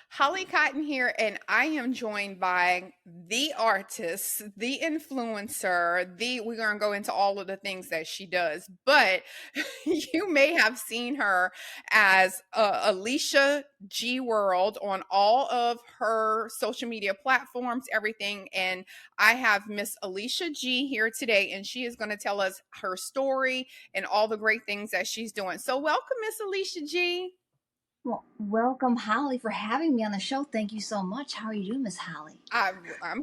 Holly Cotton here, and I am joined by the artist, the influencer, we're gonna go into all of the things that she does, but you may have seen her as Alicia G World on all of her social media platforms, everything. And I have Miss Alicia G here today, and she is going to tell us her story and all the great things that she's doing. So, welcome, Miss Alicia G. Well, welcome, Holly, for having me on the show. Thank you so much. How are you doing, Miss Holly? I'm good. I'm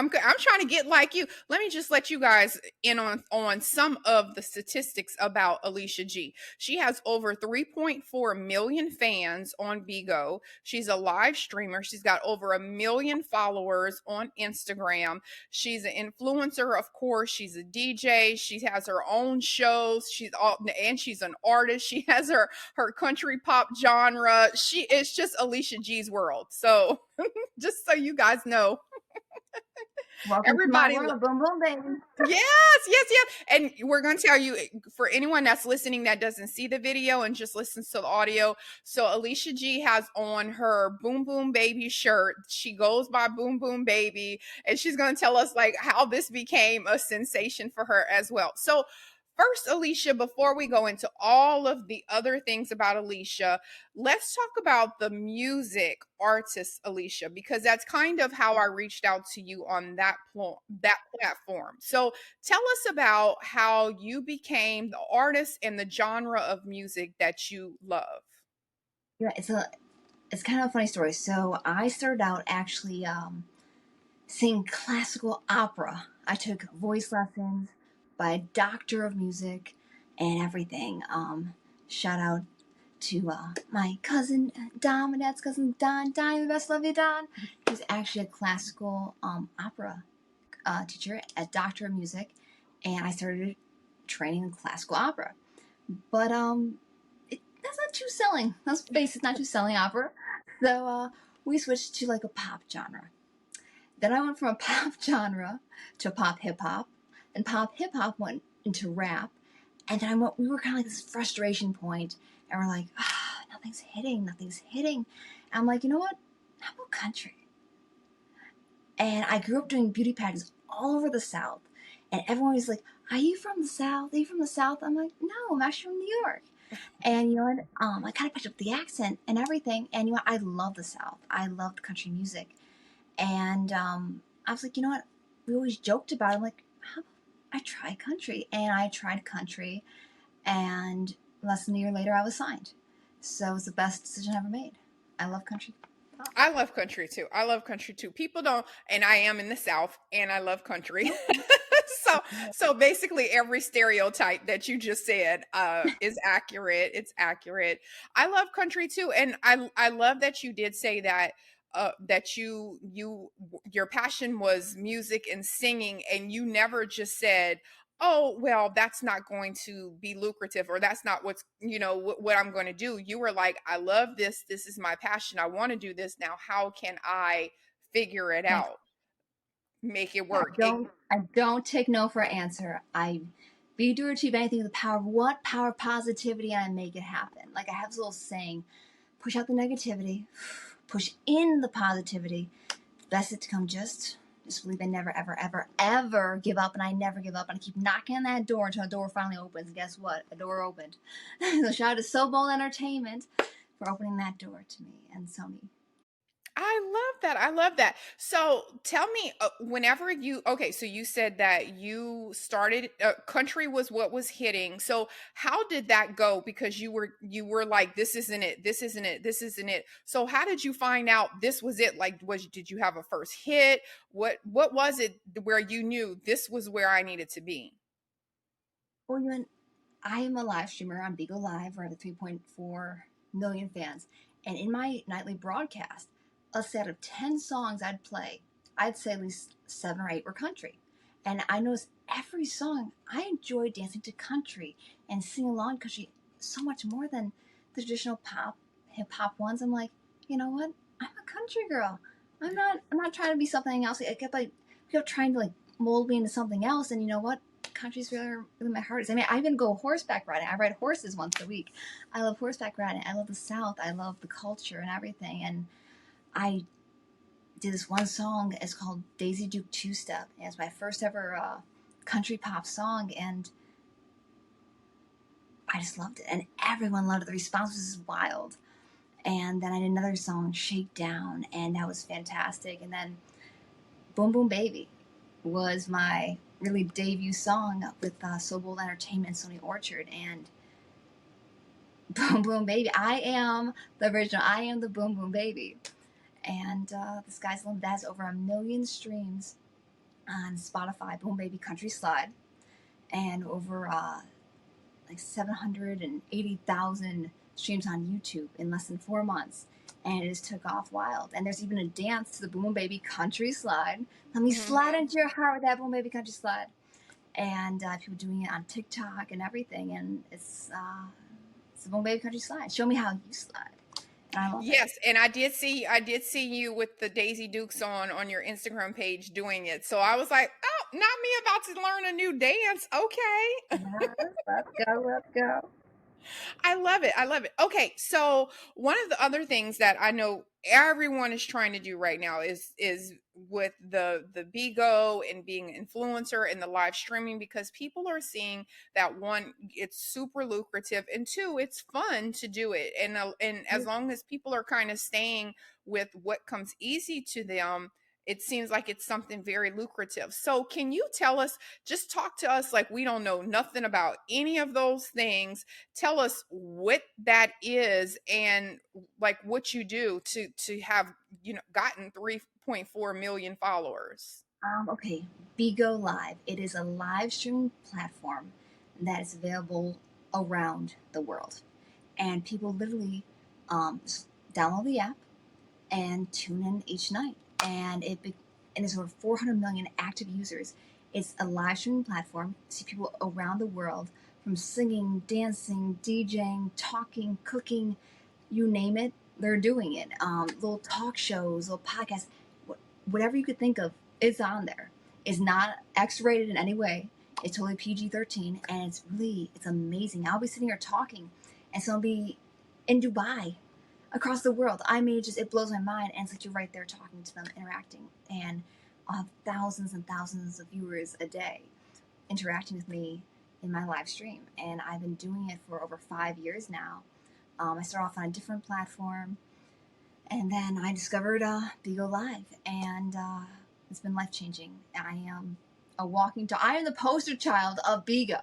good. I'm trying to get like you. Let me just let you guys in on some of the statistics about Alicia G. She has over 3.4 million fans on BIGO. She's a live streamer. She's got over 1 million followers on Instagram. She's an influencer, of course. She's a DJ. She has her own shows. She's an artist. She has her country pop genre. It's just Alicia G's world. So just so you guys know. Welcome to my Everybody, world. Boom, boom, baby. yes. And we're going to tell you, for anyone that's listening that doesn't see the video and just listens to the audio. So Alicia G has on her Boom Boom Baby shirt. She goes by Boom Boom Baby, and she's going to tell us like how this became a sensation for her as well. So first, Alicia, before we go into all of the other things about Alicia, let's talk about the music artist Alicia, because that's kind of how I reached out to you on that platform. So tell us about how you became the artist and the genre of music that you love. Yeah, it's kind of a funny story. So I started out actually singing classical opera. I took voice lessons by a doctor of music and everything. Shout out to my cousin Don, my dad's cousin Don. Don, the best, love you, Don. He's actually a classical opera teacher, a doctor of music, and I started training in classical opera. But that's not too selling. Let's face it, not too selling opera. So we switched to like a pop genre. Then I went from a pop genre to pop hip hop, and pop hip hop went into rap, and then we were kind of like this frustration point, and we're like, nothing's hitting. And I'm like, you know what? How about country? And I grew up doing beauty pageants all over the South. And everyone was like, are you from the South? Are you from the South? I'm like, no, I'm actually from New York. And you know what? I kind of picked up the accent and everything. And you know what? I love the South. I loved country music. And I was like, you know what? We always joked about it. I'm like, how about I try country? And I tried country. And less than a year later, I was signed. So it was the best decision I ever made. I love country. I love country too. I love country too. People don't, and I am in the South, and I love country. so so basically every stereotype that you just said is accurate. It's accurate. I love country too, and I love that you did say that that your passion was music and singing, and you never just said, oh well, that's not going to be lucrative, or that's not what's what I'm going to do. You were like, I love this is my passion, I want to do this. Now how can I figure it Yes. out, make it I work? don't take no for an answer. I be do or achieve anything with the power of what? Power of positivity, and I make it happen. Like I have this little saying, push out the negativity, push in the positivity. Best it to come just believe and never, ever, ever, ever give up. And I never give up. And I keep knocking on that door until the door finally opens. And guess what? A door opened. So shout out to So Bold Entertainment for opening that door to me and Sony. I love that. I love that. So tell me, whenever okay, so you said that you started, country was what was hitting. So how did that go? Because you were like, this isn't it, this isn't it, this isn't it. So how did you find out this was it? Like, did you have a first hit? What was it where you knew this was where I needed to be? Well, you know, I am a live streamer on BIGO Live, where I have 3.4 million fans. And in my nightly broadcast, a set of 10 songs I'd play, I'd say at least 7 or 8 were country. And I noticed every song, I enjoy dancing to country and singing along country so much more than the traditional pop, hip hop ones. I'm like, you know what? I'm a country girl. I'm not trying to be something else. I kept trying to like mold me into something else. And you know what? Country's really my heart is. I mean, I even go horseback riding. I ride horses once a week. I love horseback riding. I love the South. I love the culture and everything. And I did this one song. It's called Daisy Duke Two Step. It's my first ever country pop song, and I just loved it, and everyone loved it. The response was wild. And then I did another song, Shakedown, and that was fantastic. And then Boom Boom Baby was my really debut song with So Bold Entertainment and Sony Orchard. And Boom Boom Baby, I am the original. I am the Boom Boom Baby. And the sky's the limit. That has over 1 million streams on Spotify, Boom Baby Country Slide, and over like 780,000 streams on YouTube in less than 4 months. And it just took off wild. And there's even a dance to the Boom Baby Country Slide. Let me slide into your heart with that Boom Baby Country Slide. And people doing it on TikTok and everything. And it's the Boom Baby Country Slide. Show me how you slide. And I love it. Yes, and I did see you with the Daisy Dukes on your Instagram page doing it. So I was like, oh, not me about to learn a new dance. Okay. Yes, let's go, let's go. I love it. I love it. Okay, so one of the other things that I know everyone is trying to do right now is with the BIGO and being an influencer and the live streaming, because people are seeing that, one, it's super lucrative, and two, it's fun to do it. And as long as people are kind of staying with what comes easy to them, it seems like it's something very lucrative. So can you tell us, just talk to us like we don't know nothing about any of those things. Tell us what that is and like what you do to have, gotten 3.4 million followers. Okay, BIGO Live. It is a live streaming platform that is available around the world. And people literally download the app and tune in each night. And it's over 400 million active users. It's a live streaming platform. See people around the world, from singing, dancing, DJing, talking, cooking, you name it, they're doing it. Little talk shows, little podcasts, whatever you could think of is on there. It's not X-rated in any way. It's totally PG-13, and it's amazing. I'll be sitting here talking, and someone will be in Dubai, across the world. I mean, it blows my mind, and it's like you're right there talking to them, interacting, and I'll have thousands and thousands of viewers a day interacting with me in my live stream, and I've been doing it for over 5 years now. I started off on a different platform, and then I discovered BIGO Live, and it's been life changing. I am I am the poster child of BIGO.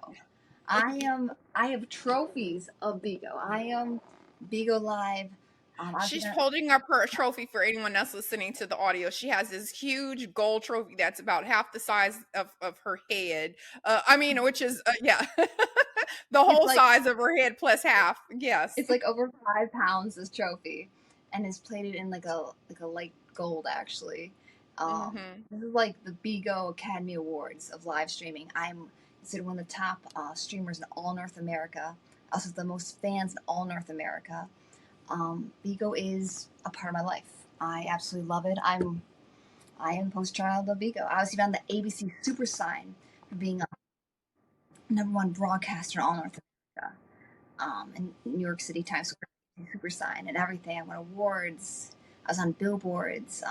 I have trophies of BIGO. I am BIGO Live. She's holding up her trophy for anyone else listening to the audio. She has this huge gold trophy that's about half the size of her head. I mean, which is, yeah, the whole size of her head plus half. Yes. It's like over 5 pounds, this trophy. And it's plated in like a light gold, actually. This is like the BIGO Academy Awards of live streaming. I'm considered one of the top streamers in all North America. Also, the most fans in all North America. BIGO is a part of my life. I absolutely love it. I am post child of BIGO. I was even on the ABC Super Sign for being a #1 broadcaster in all North America. In New York City Times Square, Super Sign and everything. I won awards. I was on billboards.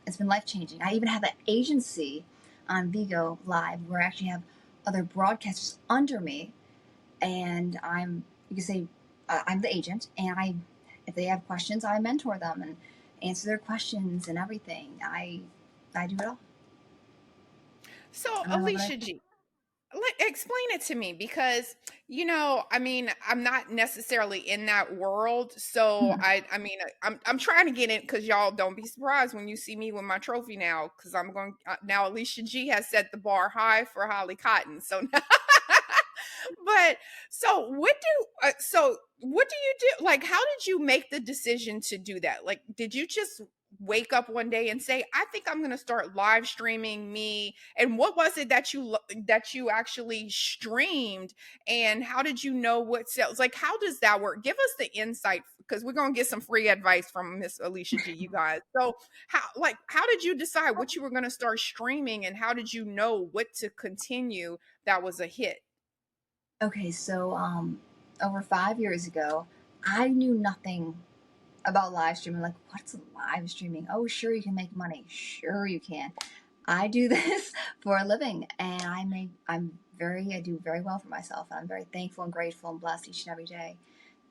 It's been life changing. I even have an agency on BIGO Live where I actually have other broadcasters under me, and you can say I'm the agent, and if they have questions, I mentor them and answer their questions and everything. I do it all. So, Alicia G, explain it to me, because I mean, I'm not necessarily in that world, so I mean, I'm trying to get in, because y'all don't be surprised when you see me with my trophy now, because I'm going now. Alicia G has set the bar high for hollycotton, so but so what do you do? Like, how did you make the decision to do that? Like, did you just wake up one day and say, I think I'm going to start live streaming me? And what was it that you actually streamed? And how did you know what sales? Like, how does that work? Give us the insight, because we're going to get some free advice from Miss Alicia G, you guys. So how did you decide what you were going to start streaming, and how did you know what to continue that was a hit? Okay, so over 5 years ago, I knew nothing about live streaming. Like, what's live streaming? Oh, sure, you can make money. Sure, you can. I do this for a living, and I do very well for myself. And I'm very thankful and grateful and blessed each and every day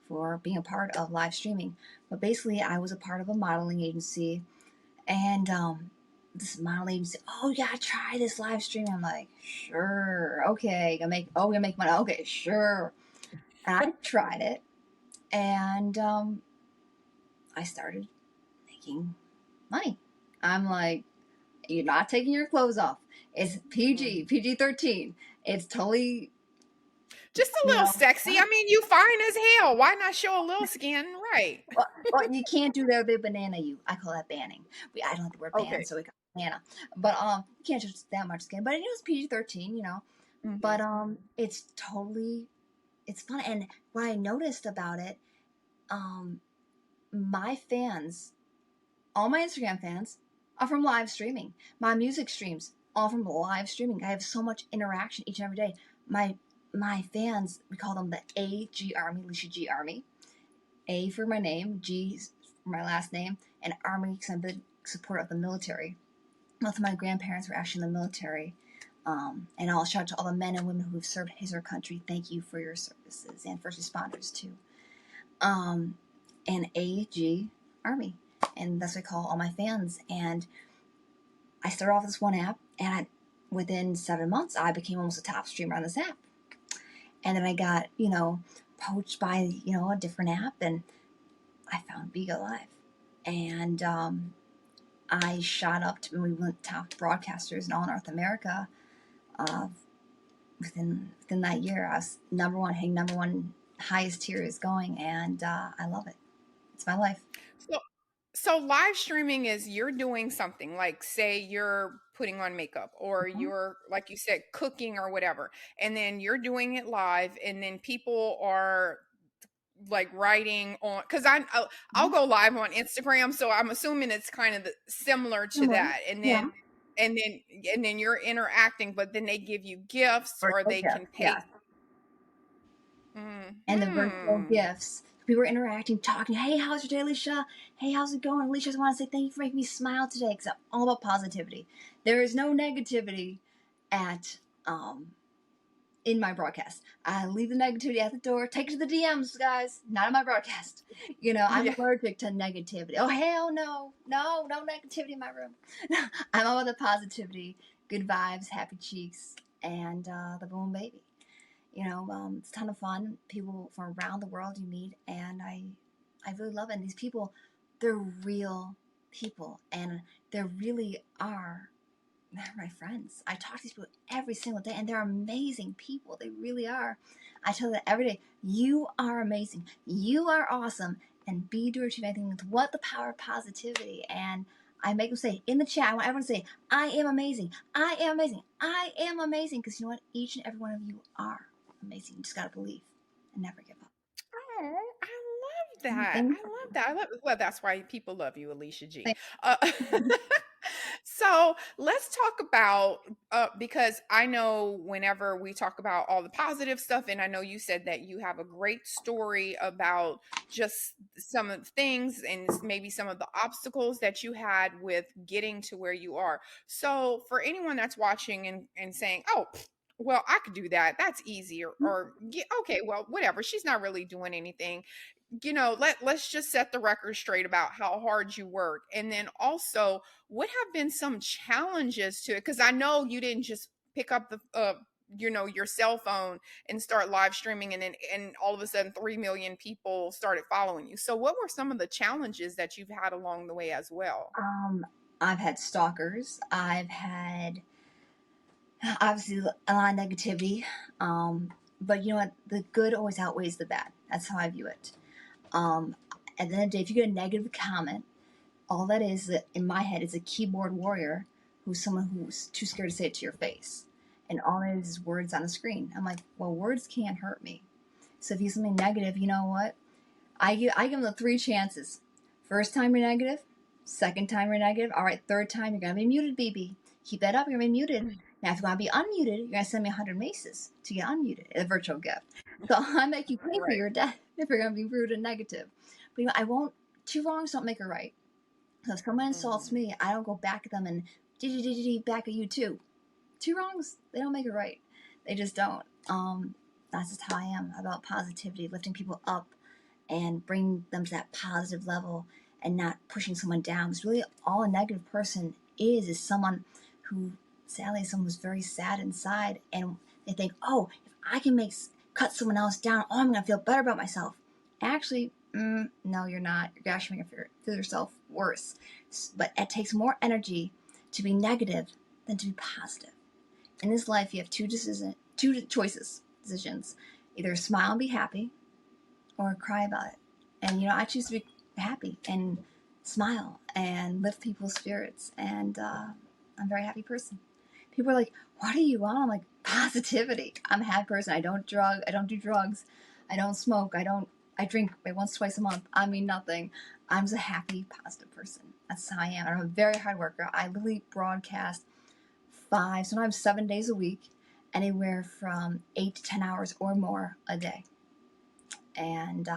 for being a part of live streaming. But basically, I was a part of a modeling agency, and this modeling agency, oh, you gotta try this live stream. I'm like, sure, okay, gonna make money. Okay, sure. And I tried it, and I started making money. I'm like, you're not taking your clothes off. It's PG-13. It's totally, Just a you little know, sexy. I mean, you fine as hell. Why not show a little skin? Right. well, you can't do that with a banana. I call that banning. I don't have to wear Okay. bands, so we got banana. But you can't show that much skin. But it was PG-13, you know. But Mm-hmm. it's totally, it's fun. And what I noticed about it, my fans, all my Instagram fans, are from live streaming. My music streams, all from live streaming. I have so much interaction each and every day. My fans, we call them the AG Army, Alicia G Army. A for my name, G for my last name, and Army because I'm a big supporter of the military. Both of my grandparents were actually in the military. And I'll shout out to all the men and women who have served his or country. Thank you for your services, and first responders too. And AG Army, and that's what I call all my fans. And I started off this one app, and within 7 months, I became almost a top streamer on this app. And then I got, poached by, a different app, and I found BIGO Live. And I shot up to, we went top broadcasters in all North America. Within that year, I was number one, highest tier is going, and I love it. It's my life. So, so live streaming is you're doing something like, say you're putting on makeup or Mhm. you're, like you said, cooking or whatever, and then you're doing it live, and then people are like writing on, because I'll Mhm. go live on Instagram, so I'm assuming it's kind of similar to Similar. that, and Yeah. then you're interacting, but then they give you gifts or Virtual they gifts, can pay. yeah. And the virtual Hmm. gifts. We were interacting, talking. Hey, how's your day, Alicia? Hey, how's it going? Alicia, I just want to say thank you for making me smile today because I'm all about positivity. There is no negativity at in my broadcast. I leave the negativity at the door. Take it to the DMs, guys. Not in my broadcast. I'm Yeah. allergic to negativity. Oh hell no, no negativity in my room. I'm all about the positivity, good vibes, happy cheeks, and the boom baby. It's a ton of fun. People from around the world you meet, and I really love it. And these people, they're real people, and they really are. They're my friends. I talk to these people every single day, and they're amazing people. They really are. I tell them every day, you are amazing. You are awesome. And be, do, or achieve anything with what the power of positivity. And I make them say in the chat, I want everyone to say, I am amazing. I am amazing. I am amazing. Because you know what? Each and every one of you are amazing. You just got to believe and never give up. Oh, I love that. Thank I love that. Well, that's why people love you, Alicia G. you. Uh, so let's talk about, because I know whenever we talk about all the positive stuff, and I know you said that you have a great story about just some of the things and maybe some of the obstacles that you had with getting to where you are. So for anyone that's watching and saying, oh, well, I could do that. That's easier. Or, yeah, okay, well, whatever. She's not really doing anything. Let's just set the record straight about how hard you work. And then also, what have been some challenges to it? Because I know you didn't just pick up the your cell phone and start live streaming, and all of a sudden 3 million people started following you. So what were some of the challenges that you've had along the way as well? I've had stalkers. I've had obviously a lot of negativity. But you know what? The good always outweighs the bad. That's how I view it. Um, at the end of the day, if you get a negative comment, all that is, in my head, is a keyboard warrior who's someone who's too scared to say it to your face. And all it is words on a screen. I'm like, well, words can't hurt me. So if you something negative, you know what? I give them the 3 chances. First time you're negative, second time you're negative. All right, third time you're gonna be muted, BB. Keep that up. You're gonna be muted. Now, if you want to be unmuted, you're gonna send me 100 maces to get unmuted. A virtual gift. So I make you pay for Right. your death if you're gonna be rude and negative. But I won't 2 wrongs don't make a right. So if someone insults me, I don't go back at them and back at you too. 2 wrongs, they don't make it right. They just don't. That's just how I am about positivity, lifting people up and bringing them to that positive level and not pushing someone down. Because really, all a negative person is someone who, sadly, someone who's very sad inside, and they think, oh, if I can cut someone else down, oh, I'm gonna feel better about myself. Actually, no, you're not. You're actually making you feel yourself worse. But it takes more energy to be negative than to be positive. In this life, you have two decisions. Either smile and be happy, or cry about it. And I choose to be happy and smile and lift people's spirits. And I'm a very happy person. People are like, "What are you on?" I'm like, positivity. I'm a happy person. I don't do drugs. I don't smoke. I drink once, twice a month. I mean nothing. I'm just a happy, positive person. That's how I am. I'm a very hard worker. I literally broadcast 5, sometimes 7 days a week, anywhere from 8 to 10 hours or more a day. And,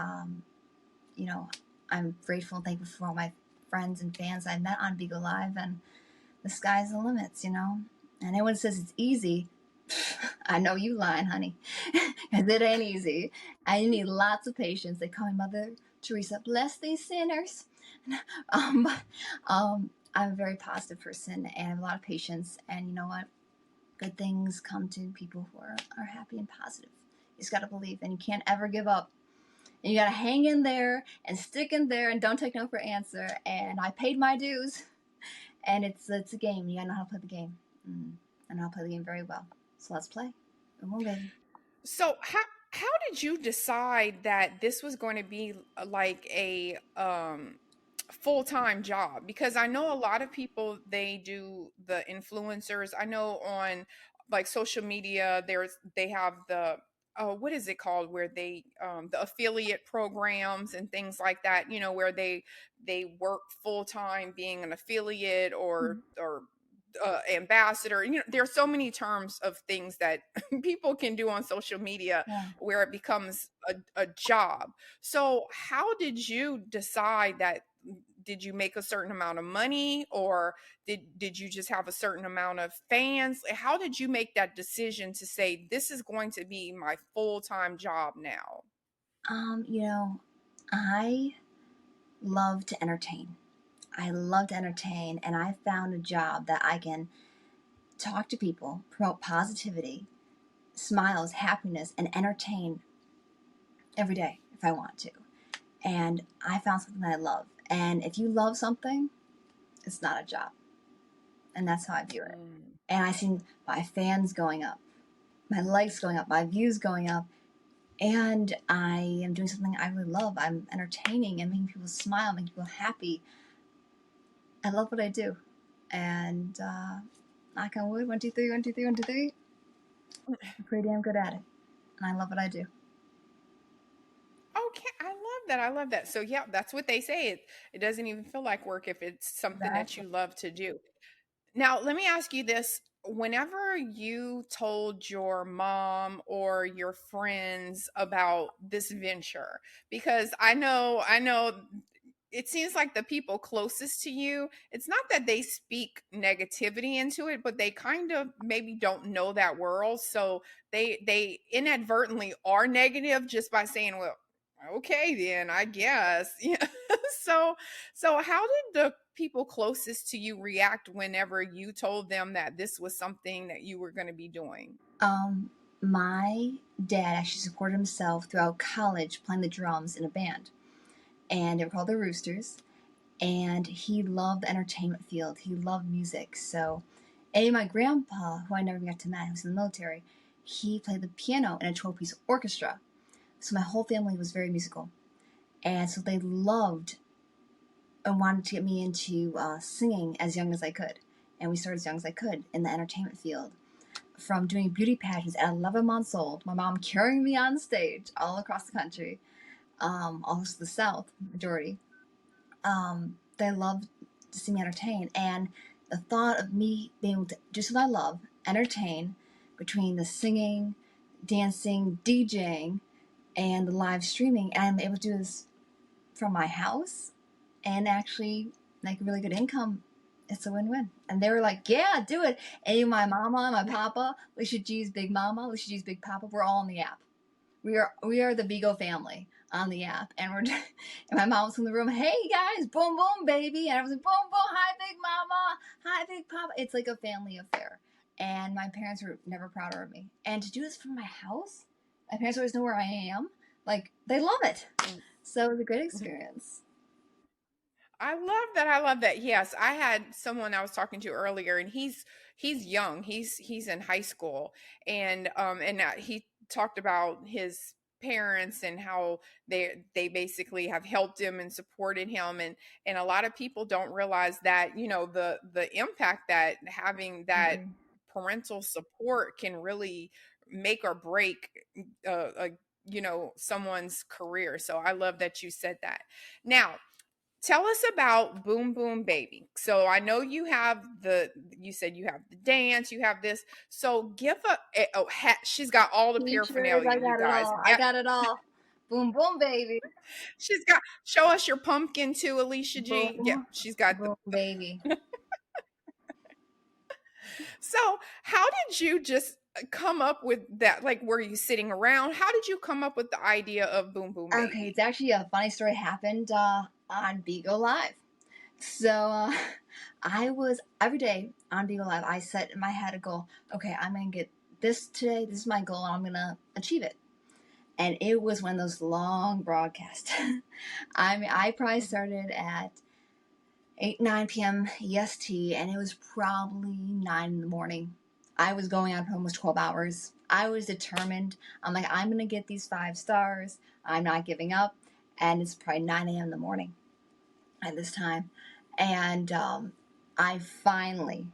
I'm grateful and thankful for all my friends and fans I met on BIGO Live, and the sky's the limits, And anyone says it's easy, I know you lying, honey, because it ain't easy. I need lots of patience. They call me Mother Teresa. Bless these sinners. I'm a very positive person, and I have a lot of patience. And you know what? Good things come to people who are happy and positive. You just got to believe, and you can't ever give up. And you got to hang in there and stick in there and don't take no for an answer. And I paid my dues. And it's a game. You got to know how to play the game. I know how to play the game very well. So let's play. Come on, baby. So how did you decide that this was going to be like a full-time job? Because I know a lot of people, they do the influencers. I know on like social media they have the what is it called, where they the affiliate programs and things like that, where they work full-time being an affiliate or ambassador. There are so many terms of things that people can do on social media Yeah. where it becomes a job. So how did you decide that? Did you make a certain amount of money, or did you just have a certain amount of fans? How did you make that decision to say, this is going to be my full-time job now? I love to entertain. And I found a job that I can talk to people, promote positivity, smiles, happiness, and entertain every day if I want to. And I found something that I love. And if you love something, it's not a job. And that's how I view it. And I see my fans going up, my likes going up, my views going up. And I am doing something I really love. I'm entertaining and making people smile, making people happy. I love what I do. And knock on wood, 1, 2, 3, 1, 2, 3, 1, 2, 3. I'm pretty damn good at it. And I love what I do. Okay, I love that. So yeah, that's what they say. It doesn't even feel like work if it's something that you love to do. Now, let me ask you this. Whenever you told your mom or your friends about this venture, because I know it seems like the people closest to you, it's not that they speak negativity into it, but they kind of maybe don't know that world. So they inadvertently are negative just by saying, well, okay, then I guess. Yeah. So how did the people closest to you react whenever you told them that this was something that you were going to be doing? My dad actually supported himself throughout college playing the drums in a band. And they were called the Roosters. And he loved the entertainment field. He loved music. So, and my grandpa, who I never got to meet, who was in the military, he played the piano in a 12-piece orchestra. So my whole family was very musical. And so they loved and wanted to get me into singing as young as I could. And we started as young as I could in the entertainment field. From doing beauty pageants at 11 months old, my mom carrying me on stage all across the country, also the South, majority. They loved to see me entertain. And the thought of me being able to do something I love, entertain, between the singing, dancing, DJing, and the live streaming, and I'm able to do this from my house, and actually make a really good income, it's a win-win. And they were like, yeah, do it. And my mama and my papa, Alicia G's big mama, Alicia G's big papa, we're all on the app. We are the BIGO family on the app, and and my mom was in the room. Hey guys, boom boom baby, and I was like, boom boom, hi big mama, hi big papa. It's like a family affair, and my parents were never prouder of me. And to do this from my house, my parents always know where I am. Like they love it, so it was a great experience. I love that. I love that. Yes, I had someone I was talking to earlier, and he's young. He's in high school, and he talked about his parents and how they basically have helped him and supported him, and a lot of people don't realize that, you know, the impact that having that Agree. parental support can really make or break you know, someone's career. So I love that you said that. Now, tell us about Boom Boom Baby. So I know you have you said you have the dance, you have this. So give oh, she's got all the Teachers, paraphernalia, I you got it guys. all. I got it all. Boom boom baby, She's got, show us your pumpkin too, Alicia G. Yep, boom she's got the. boom baby. So how did you just come up with that? Like, were you sitting around? How did you come up with the idea of Boom Boom Okay, Baby? it's actually a funny story happened on BIGO Live. So I was every day on BIGO Live. I set in my head a goal. Okay, I'm gonna get this today. This is my goal, and I'm gonna achieve it. And it was one of those long broadcasts. I mean, I probably started at 8 9 p.m. EST, and it was probably 9 in the morning. I was going on for almost 12 hours. I was determined. I'm like, I'm gonna get these 5 stars. I'm not giving up. And it's probably 9 a.m. in the morning at this time, and I finally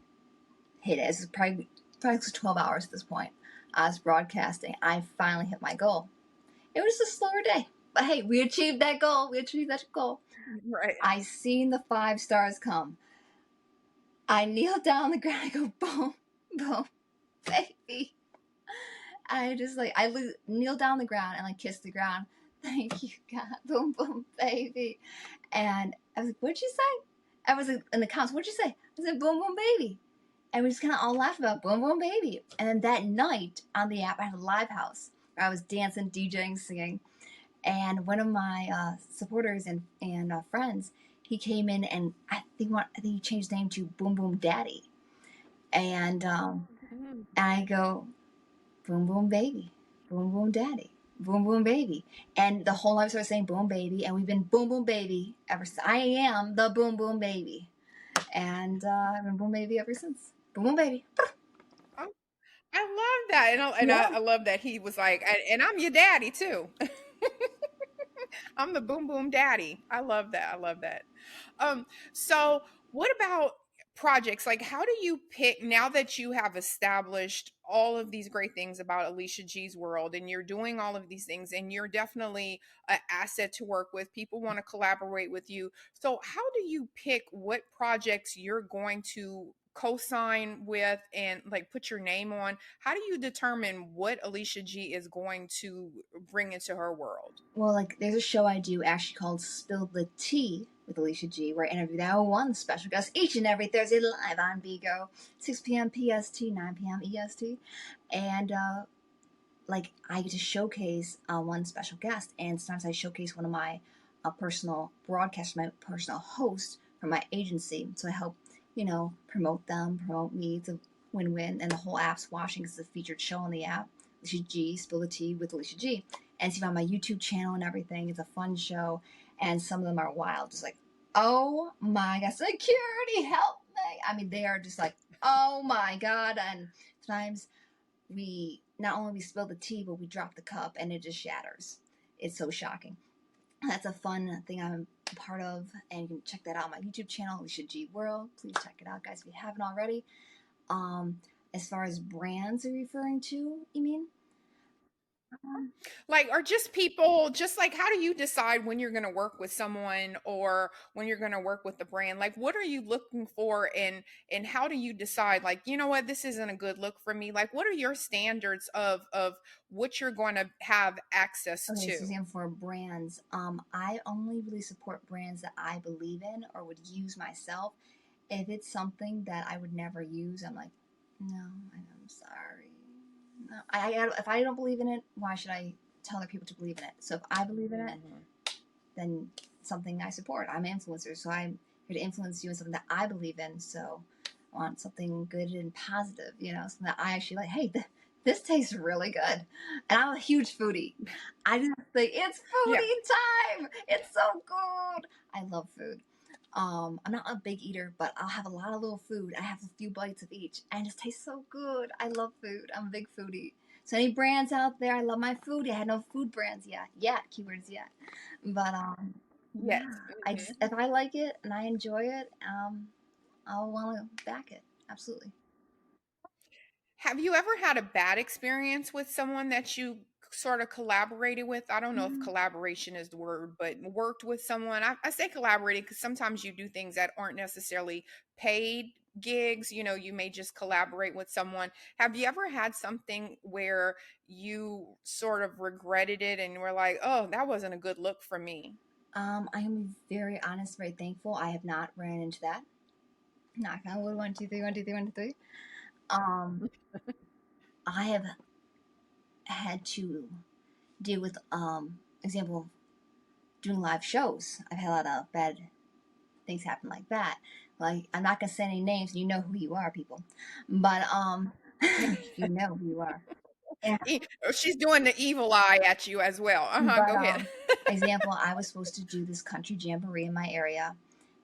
hit it. It's probably 12 hours at this point. I was broadcasting. I finally hit my goal. It was a slower day, but hey, we achieved that goal. We achieved that goal. Right. I seen the 5 stars come. I kneel down on the ground. I go boom, boom, baby. I just like kneel down on the ground and like kiss the ground. Thank you, God. Boom, boom, baby. And I was like, what'd you say? I was like, in the comments, what'd you say? I said, boom, boom, baby. And we just kind of all laughed about boom, boom, baby. And then that night on the app, I had a live house where I was dancing, DJing, singing. And one of my supporters and friends, he came in and I think he changed his name to Boom Boom Daddy. And Mhm. I go, boom, boom, baby, boom, boom, daddy, boom, boom, baby. And the whole life started saying boom, baby. And we've been boom, boom, baby ever since. I am the boom, boom, baby. And I've been boom, baby ever since. Boom, boom, baby. Oh, I love that, Yeah. I love that he was like, and I'm your daddy too. I'm the boom boom daddy. I love that. I love that. Um, so what about projects? Like, how do you pick now that you have established all of these great things about Alicia G's world and you're doing all of these things and you're definitely an asset to work with? People want to collaborate with you. So how do you pick what projects you're going to co-sign with and like put your name on? How do you determine what Alicia G is going to bring into her world? Well, like, there's a show I do actually called Spill the Tea with Alicia G, where I interview that one special guest each and every Thursday live on BIGO, 6 p.m. PST, 9 p.m. EST. And like I get to showcase one special guest, and sometimes I showcase one of my personal broadcasts, my personal host from my agency. So I help, promote them, promote me. It's a win-win, and the whole app's watching. It's a featured show on the app. Alicia G, Spill the Tea with Alicia G, and see on my YouTube channel and everything. It's a fun show, and some of them are wild, just like, oh my god, security, help me! I mean, they are just like, oh my god, and sometimes we not only we spill the tea, but we drop the cup and it just shatters. It's so shocking. That's a fun thing I'm a part of, and you can check that out on my YouTube channel, AliciaGWorld. Please check it out, guys, if you haven't already. As far as brands are referring to, you mean? Um, Like, are just people just like how do you decide when you're going to work with someone or when you're going to work with the brand? Like, what are you looking for and how do you decide like, you know what, this isn't a good look for me? Like, what are your standards of what you're going to have access okay, so to? example for brands, I only really support brands that I believe in or would use myself. If it's something that I would never use, I'm like, no, I'm sorry. No, if I don't believe in it, why should I tell other people to believe in it? So if I believe in it, Mhm. then something I support. I'm an influencer, so I'm here to influence you in something that I believe in. So I want something good and positive, something that I actually like. Hey, this tastes really good. And I'm a huge foodie. I just think it's Yeah. foodie time. It's so good. I love food. I'm not a big eater, but I'll have a lot of little food. I have a few bites of each, and it just tastes so good. I love food. I'm a big foodie. So any brands out there, I love my food. I had no food brands yet. Keywords yet. But Yes. yeah, Mhm. if I like it and I enjoy it, I'll want to back it. Absolutely. Have you ever had a bad experience with someone that you sort of collaborated with? I don't know if Mm, collaboration is the word, but worked with someone. I say collaborated because sometimes you do things that aren't necessarily paid gigs. You know, you may just collaborate with someone. Have you ever had something where you sort of regretted it and were like, oh, that wasn't a good look for me? I am very honest, very thankful. I have not ran into that. Knock on wood. 1, 2, 3. 1, 2, 3. 1, 2, 3. Um, I have had to deal with example doing live shows. I've had a lot of bad things happen like that. Like I'm not gonna say any names. You know who you are, people. But you know who you are. And She's doing the evil eye at you as well. Uh-huh, but go ahead. example, I was supposed to do this country jamboree in my area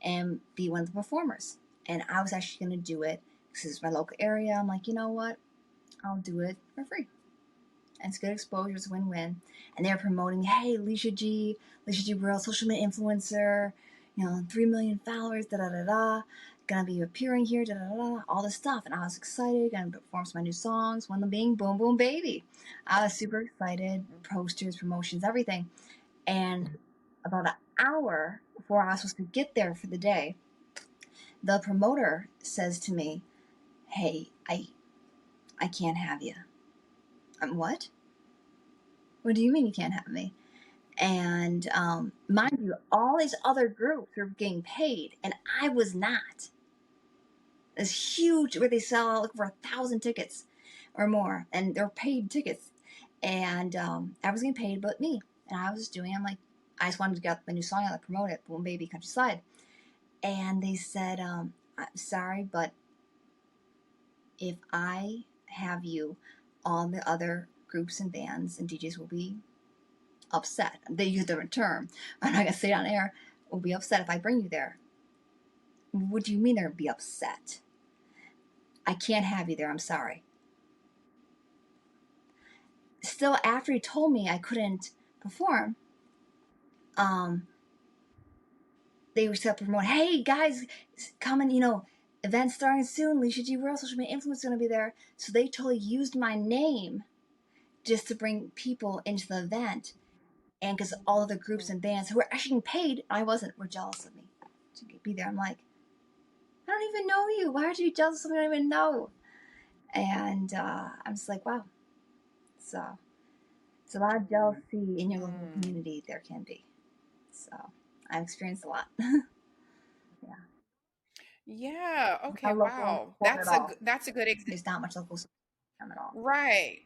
and be one of the performers. And I was actually gonna do it because it's my local area. I'm like, you know what? I'll do it for free. And it's good exposure, it's a win-win. And they're promoting me, hey, AliciaGWorld, social media influencer, 3 million followers, da da da da, gonna be appearing here, da da da da, all this stuff. And I was excited, gonna perform some of my new songs, one of them being Boom Boom Baby. I was super excited, posters, promotions, everything. And about an hour before I was supposed to get there for the day, the promoter says to me, hey, I can't have you. What? What do you mean you can't have me? And mind you, all these other groups were getting paid, and I was not. It's huge where they sell like for 1,000 tickets or more, and they're paid tickets. And I was getting paid, but me. And I was just doing. I'm like, I just wanted to get my new song out and promote it, Boom Baby Countryside. And they said, I'm sorry, but if I have you, all the other groups and bands and DJs will be upset. They use a different term. I'm not gonna say it on air. Will be upset if I bring you there. What do you mean they'll be upset? I can't have you there. I'm sorry. Still, after he told me I couldn't perform, um, they were still promoting. Hey guys, coming! Event starting soon. AliciaGWorld, social media influencer, is gonna be there. So they totally used my name just to bring people into the event, and because all of the groups and bands who were actually getting paid, I wasn't, were jealous of me to be there. I'm like, I don't even know you. Why would you be jealous of something I don't even know? And I'm just like, wow. So it's a lot of jealousy in your local Mm. community. There can be. So I've experienced a lot. Yeah, Yeah, okay, not local wow. support at all. That's a good There's not much local support at all. right.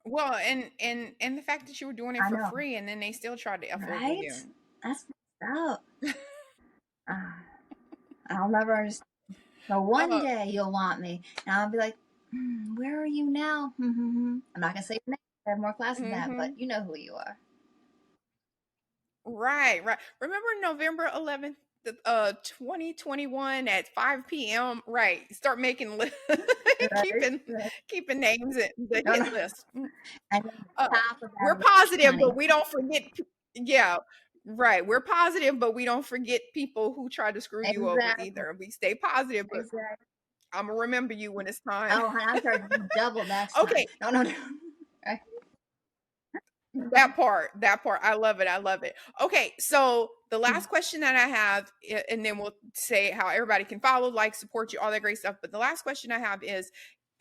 Well, and the fact that you were doing it I for know, free and then they still tried to F over right? you. That's messed up. Uh, I'll never understand. So one Uh, day you'll want me, and I'll be like, where are you now? I'm not gonna say your name. I have more class than that, but mhm. you know who you are. Right, right. Remember November 11th, 2021 at 5 p.m. Right. Start making Right? keeping Right. keeping names in the No, hit no. list. And then Uh, top of we're that, positive, honey. but we don't forget. Yeah, right. We're positive, but we don't forget people who try to screw you over Exactly. either. We stay positive, but Exactly. I'm gonna remember you when it's time. Oh, honey, I'm charging you double next time. Okay. No, no, no. Right? That part. I love it. I love it. Okay, so the last question that I have, and then we'll say how everybody can follow, like, support you, all that great stuff. But the last question I have is,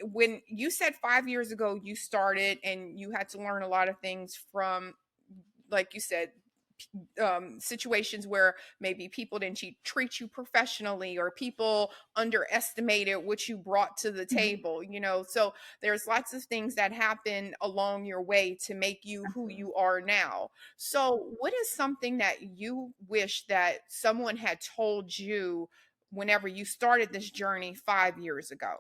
when you said 5 years ago you started and you had to learn a lot of things from, like you said, situations where maybe people didn't treat you professionally, or people underestimated what you brought to the table, so there's lots of things that happen along your way to make you who you are now. So what is something that you wish that someone had told you whenever you started this journey 5 years ago?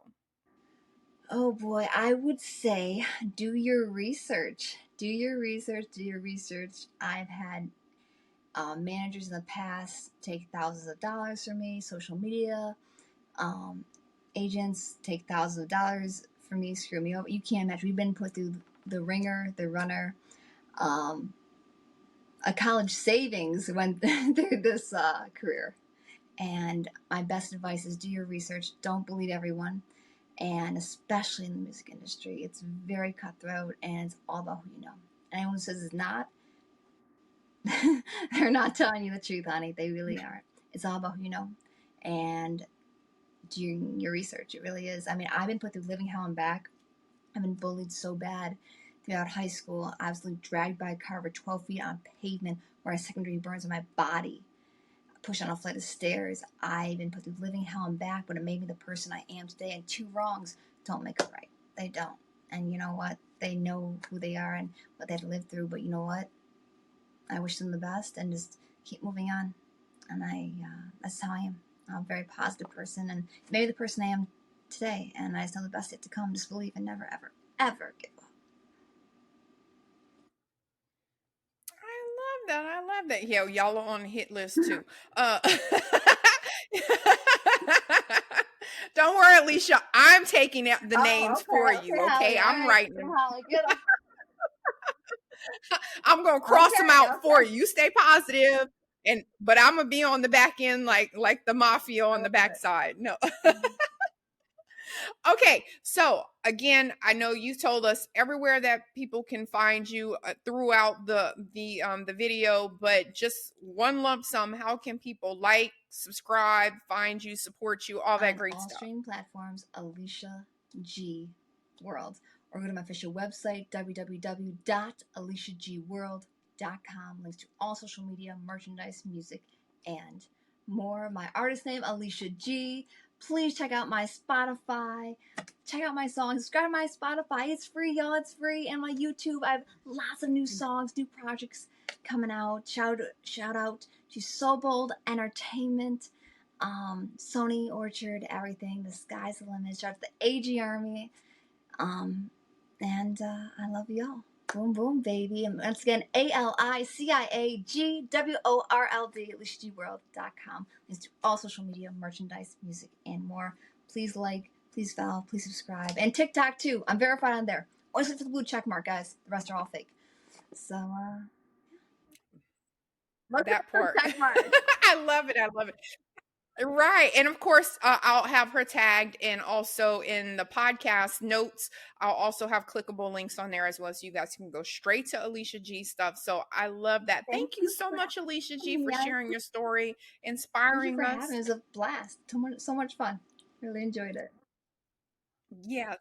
Oh boy, I would say do your research. Do your research. Do your research. I've had managers in the past take thousands of dollars from me, social media um, agents take thousands of dollars from me, screw me over. You can't imagine. We've been put through the ringer, the runner. Um, a college savings went through this career. And my best advice is do your research. Don't believe everyone. And especially in the music industry, it's very cutthroat and it's all about who you know. Anyone who says it's not, they're not telling you the truth, honey. They really aren't. It's all about who you know. And do your research. It really is. I mean, I've been put through living hell and back. I've been bullied so bad throughout high school. Absolutely dragged by a car over 12 feet on pavement where I had second-degree burns on my body. Pushed on a flight of stairs. I've been put through living hell and back, but it made me the person I am today. And two wrongs don't make a right. They don't. And you know what? They know who they are and what they had to live through. But you know what? I wish them the best and just keep moving on. And that's how I am. I'm a very positive person and maybe the person I am today. And I just know the best yet to come. Just believe and never, ever, ever give up. I love that. I love that. Yeah, y'all are on the hit list too. Uh, don't worry, Alicia. I'm taking out the names for you. Okay, Holly. All I'm right. writing Okay, them. Holly. Get them. I'm gonna cross them Okay. out for you. You stay positive, but I'm gonna be on the back end, like the mafia on the Okay. backside. No. Okay, so again, I know you told us everywhere that people can find you throughout the video, but just one lump sum. How can people like, subscribe, find you, support you, all that On great all stuff? streaming platforms, Alicia G World. Or go to my official website, www.AliciaGWorld.com. Links to all social media, merchandise, music, and more. My artist name, Alicia G. Please check out my Spotify. Check out my songs. Subscribe to my Spotify. It's free, y'all. It's free. And my YouTube. I have lots of new songs, new projects coming out. Shout out to So Bold Entertainment, Sony Orchard, everything. The sky's the limit. Shout out to the AG Army. And I love y'all. Boom, boom, baby. And once again, AliciaGWorld, AliciaGWorld.com. Links to all social media, merchandise, music, and more. Please like, please follow, please subscribe. And TikTok, too. I'm verified on there. Always look for the blue check mark, guys. The rest are all fake. So, look for the That blue part. check mark. I love it. I love it. Right. And of course, I'll have her tagged, and also in the podcast notes, I'll also have clickable links on there as well. So you guys can go straight to Alicia G stuff. So I love that. Thank Thank you you so for much, Alicia G, having me. for sharing your story, Thank you inspiring for having us. me. It was a blast. So much fun. Really enjoyed it. Yeah.